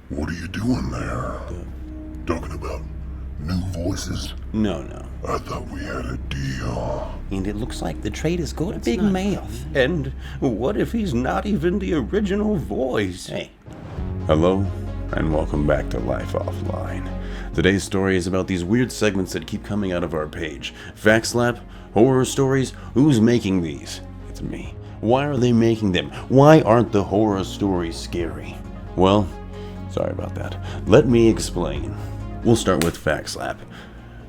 What are you doing there? Talking about new voices? No. I thought we had a deal. And it looks like the trader's got a big mouth. And what if he's not even the original voice? Hey. Hello, and welcome back to Life Offline. Today's story is about these weird segments that keep coming out of our page. Factslap, horror stories, who's making these? It's me. Why are they making them? Why aren't the horror stories scary? Well, sorry about that. Let me explain. We'll start with Factslap.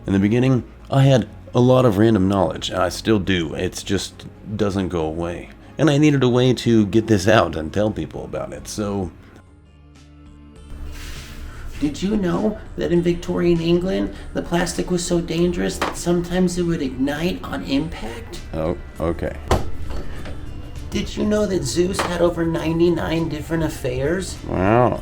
In the beginning, I had a lot of random knowledge, and I still do. It just doesn't go away. And I needed a way to get this out and tell people about it, so... Did you know that in Victorian England, the plastic was so dangerous that sometimes it would ignite on impact? Oh, okay. Did you know that Zeus had over 99 different affairs? Wow.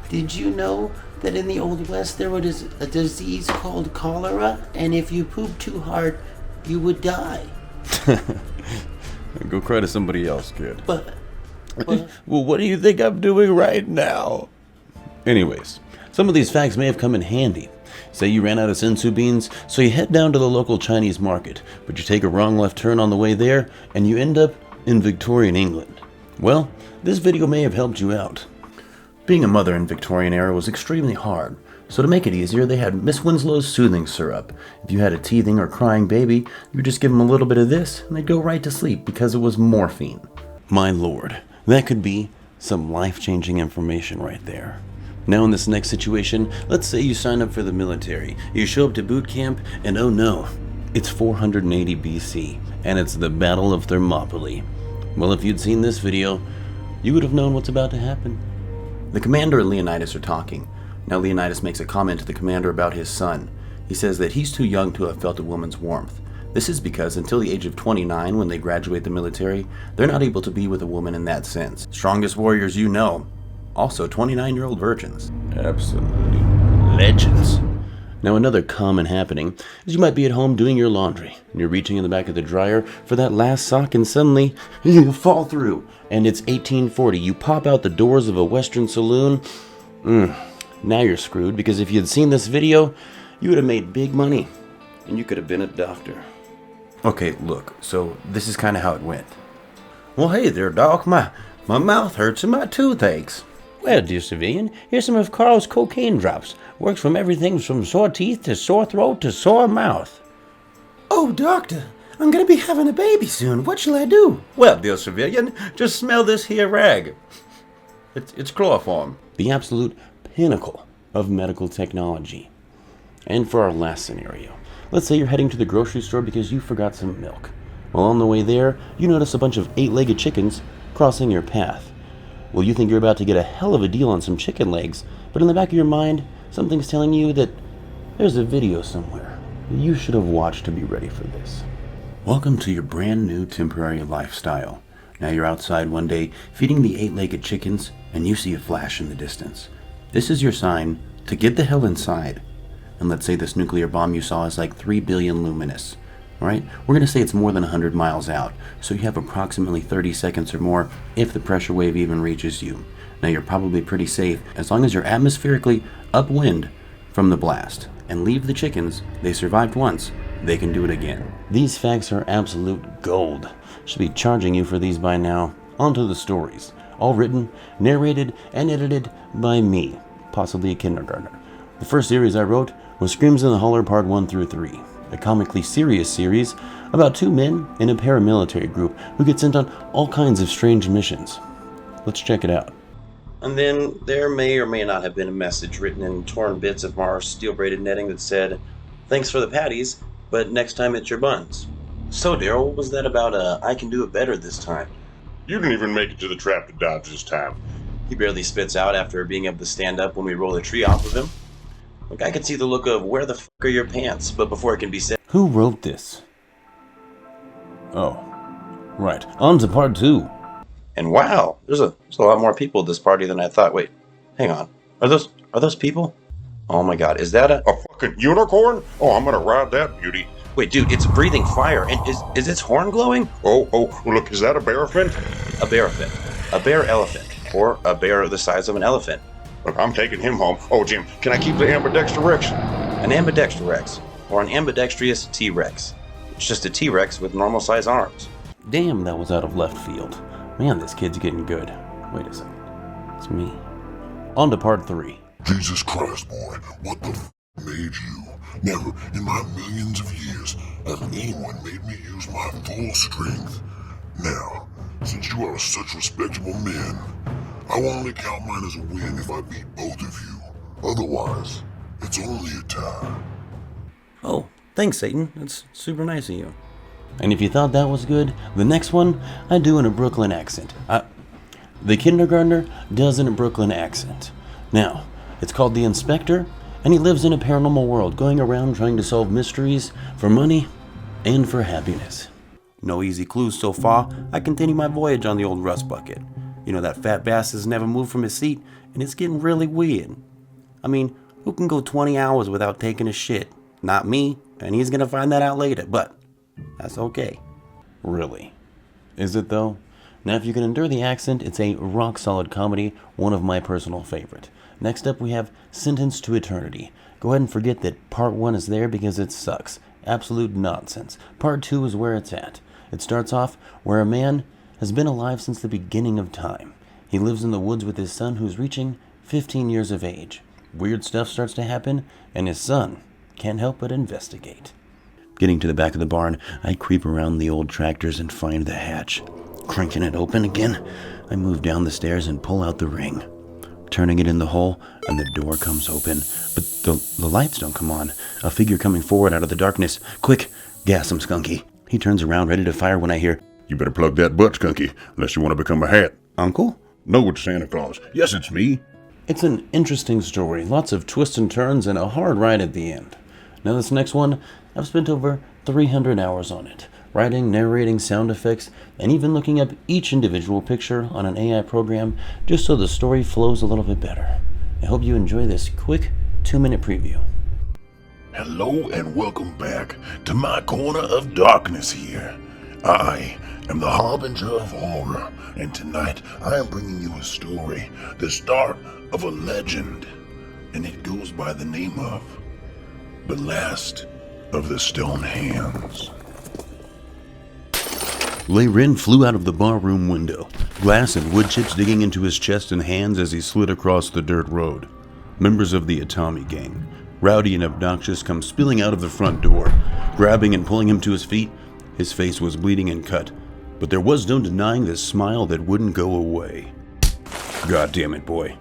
Did you know that in the Old West there was a disease called cholera, and if you pooped too hard, you would die? Go cry to somebody else, kid. But Well, what do you think I'm doing right now? Anyways, some of these facts may have come in handy. Say you ran out of sensu beans, so you head down to the local Chinese market, but you take a wrong left turn on the way there, and you end up in Victorian England. Well, this video may have helped you out. Being a mother in Victorian era was extremely hard, so to make it easier, they had Miss Winslow's soothing syrup. If you had a teething or crying baby, you just give them a little bit of this, and they'd go right to sleep because it was morphine. My lord, that could be some life-changing information right there. Now in this next situation, let's say you sign up for the military. You show up to boot camp, and oh no, it's 480 BC, and it's the Battle of Thermopylae. Well, if you'd seen this video, you would have known what's about to happen. The commander and Leonidas are talking. Now Leonidas makes a comment to the commander about his son. He says that he's too young to have felt a woman's warmth. This is because until the age of 29, when they graduate the military, they're not able to be with a woman in that sense. Strongest warriors you know. Also 29-year-old virgins. Absolutely legends. Now another common happening is you might be at home doing your laundry, and you're reaching in the back of the dryer for that last sock, and suddenly you fall through, and it's 1840. You pop out the doors of a Western saloon. Now you're screwed, because if you'd seen this video, you would have made big money, and you could have been a doctor. Okay, look, so this is kind of how it went. Well, hey there, Doc. My mouth hurts and my tooth aches. Well, dear civilian, here's some of Carl's cocaine drops. Works from everything from sore teeth to sore throat to sore mouth. oh, doctor, I'm gonna be having a baby soon. What shall I do? Well, dear civilian, just smell this here rag. It's chloroform. The absolute pinnacle of medical technology. And for our last scenario, let's say you're heading to the grocery store because you forgot some milk. Well, on the way there, you notice a bunch of 8-legged chickens crossing your path. Well, you think you're about to get a hell of a deal on some chicken legs, but in the back of your mind, something's telling you that there's a video somewhere that you should have watched to be ready for this. Welcome to your brand new temporary lifestyle. Now you're outside one day feeding the 8-legged chickens, and you see a flash in the distance. This is your sign to get the hell inside. And let's say this nuclear bomb you saw is like 3 billion luminous. Alright, we're going to say it's more than 100 miles out, so you have approximately 30 seconds or more if the pressure wave even reaches you. Now you're probably pretty safe as long as you're atmospherically upwind from the blast. And leave the chickens, they survived once, they can do it again. These facts are absolute gold. Should be charging you for these by now. On to the stories. All written, narrated, and edited by me, possibly a kindergartner. The first series I wrote was Screams in the Holler Part 1 through 3. A comically serious series about 2 men in a paramilitary group who get sent on all kinds of strange missions. Let's check it out. And then there may or may not have been a message written in torn bits of our steel-braided netting that said, "Thanks for the patties, but next time it's your buns." So Daryl, what was that about I can do it better this time? You didn't even make it to the trap to dodge this time. He barely spits out after being able to stand up when we roll a tree off of him. Look, I can see the look of where the f*** are your pants, but before it can be said... Who wrote this? Oh, right. On to part 2. And wow, there's a lot more people at this party than I thought. Wait, hang on. Are those people? Oh my god, is that A fucking unicorn? Oh, I'm gonna ride that beauty. Wait, dude, it's breathing fire, and is its horn glowing? Oh, look, is that a bear elephant? A bear elephant, or a bear the size of an elephant. Look, I'm taking him home. Oh, Jim, can I keep the ambidextrous? An ambidextrous, or an ambidextrous T-Rex. It's just a T-Rex with normal size arms. Damn, that was out of left field. Man, this kid's getting good. Wait a second. It's me. On to part 3. Jesus Christ, boy, what the made you? Never in my millions of years has anyone made me use my full strength. Now, since you are such respectable men, I will only count mine as a win if I beat both of you. Otherwise, it's only a tie. Oh, thanks, Satan. That's super nice of you. And if you thought that was good, the next one I do in a Brooklyn accent. The kindergartner does in a Brooklyn accent. Now, it's called The Inspector, and he lives in a paranormal world, going around trying to solve mysteries for money and for happiness. No easy clues so far. I continue my voyage on the old rust bucket. You know, that fat bastard's never moved from his seat, and it's getting really weird. I mean, who can go 20 hours without taking a shit? Not me, and he's gonna find that out later, but that's okay. Really? Is it though? Now, if you can endure the accent, it's a rock-solid comedy, one of my personal favorite. Next up, we have Sentenced to Eternity. Go ahead and forget that part 1 is there because it sucks. Absolute nonsense. Part 2 is where it's at. It starts off where a man has been alive since the beginning of time. He lives in the woods with his son who's reaching 15 years of age. Weird stuff starts to happen, and his son can't help but investigate. Getting to the back of the barn, I creep around the old tractors and find the hatch. Cranking it open again, I move down the stairs and pull out the ring. Turning it in the hole, and the door comes open, but the lights don't come on. A figure coming forward out of the darkness. Quick, gas him, Skunky. He turns around, ready to fire when I hear, You better plug that butt, Skunky, unless you want to become a hat. Uncle? No, it's Santa Claus. Yes, it's me. It's an interesting story, lots of twists and turns, and a hard ride at the end. Now this next one, I've spent over 300 hours on it. Writing, narrating, sound effects, and even looking up each individual picture on an AI program just so the story flows a little bit better. I hope you enjoy this quick 2-minute preview. Hello and welcome back to my corner of darkness here. I am the Harbinger of Horror, and tonight I am bringing you a story, the start of a legend, and it goes by the name of The Last of the Stone Hands. Lei Rin flew out of the barroom window, glass and wood chips digging into his chest and hands as he slid across the dirt road. Members of the Atami gang, rowdy and obnoxious, come spilling out of the front door, grabbing and pulling him to his feet. His face was bleeding and cut, but there was no denying the smile that wouldn't go away. God damn it, boy.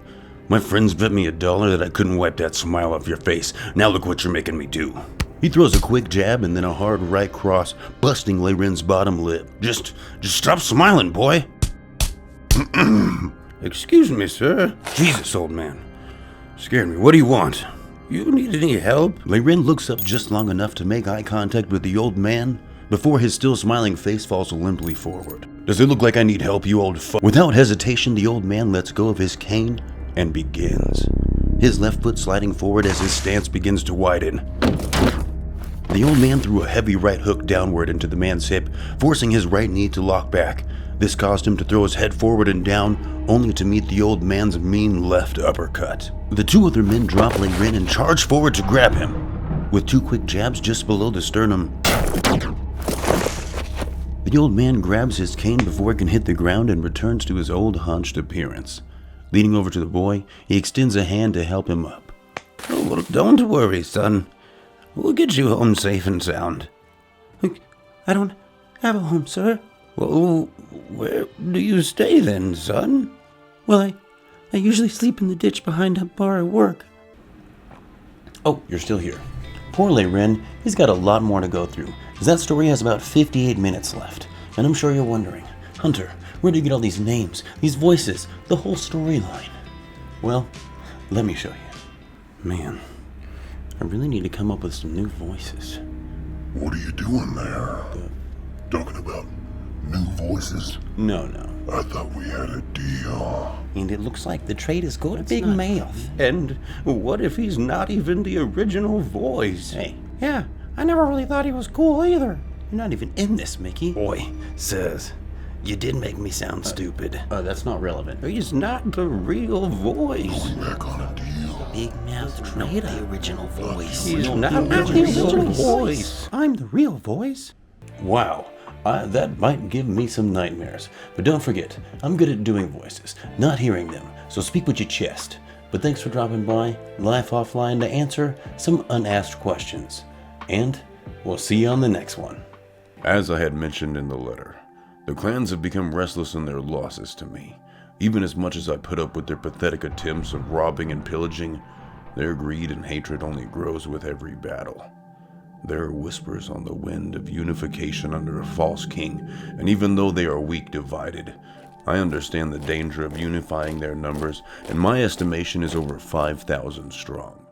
My friends bet me $1 that I couldn't wipe that smile off your face. Now look what you're making me do. He throws a quick jab and then a hard right cross, busting Lei Rin's bottom lip. Just stop smiling, boy. Excuse me, sir. Jesus, old man. Scared me. What do you want? You need any help? Lei Rin looks up just long enough to make eye contact with the old man before his still smiling face falls limply forward. Does it look like I need help, you old fuck? Without hesitation, the old man lets go of his cane and begins, his left foot sliding forward as his stance begins to widen. The old man threw a heavy right hook downward into the man's hip, forcing his right knee to lock back. This caused him to throw his head forward and down, only to meet the old man's mean left uppercut. The two other men drop Lei Rin and charge forward to grab him. With 2 quick jabs just below the sternum, the old man grabs his cane before it can hit the ground and returns to his old hunched appearance. Leaning over to the boy, he extends a hand to help him up. Oh, well, don't worry, son. We'll get you home safe and sound. I don't have a home, sir. Well, where do you stay then, son? Well, I usually sleep in the ditch behind a bar at work. Oh, you're still here. Poor Lei Rin, he's got a lot more to go through, as that story has about 58 minutes left. And I'm sure you're wondering, Hunter, where do you get all these names, these voices, the whole storyline? Well, let me show you. Man, I really need to come up with some new voices. What are you doing there? Talking about new voices? No. I thought we had a deal. And it looks like the trade is going big mouth. And what if he's not even the original voice? Hey. Yeah, I never really thought he was cool either. You're not even in this, Mickey. Boy, says, You did make me sound stupid. That's not relevant. He's not the real voice. Back on a deal. Big mouth traitor. The original voice. He's not the real voice. I'm the real voice. Wow, that might give me some nightmares. But don't forget, I'm good at doing voices, not hearing them, so speak with your chest. But thanks for dropping by, Life Offline, to answer some unasked questions. And we'll see you on the next one. As I had mentioned in the letter, the clans have become restless in their losses to me. Even as much as I put up with their pathetic attempts of robbing and pillaging, their greed and hatred only grows with every battle. There are whispers on the wind of unification under a false king, and even though they are weak divided, I understand the danger of unifying their numbers, and my estimation is over 5,000 strong.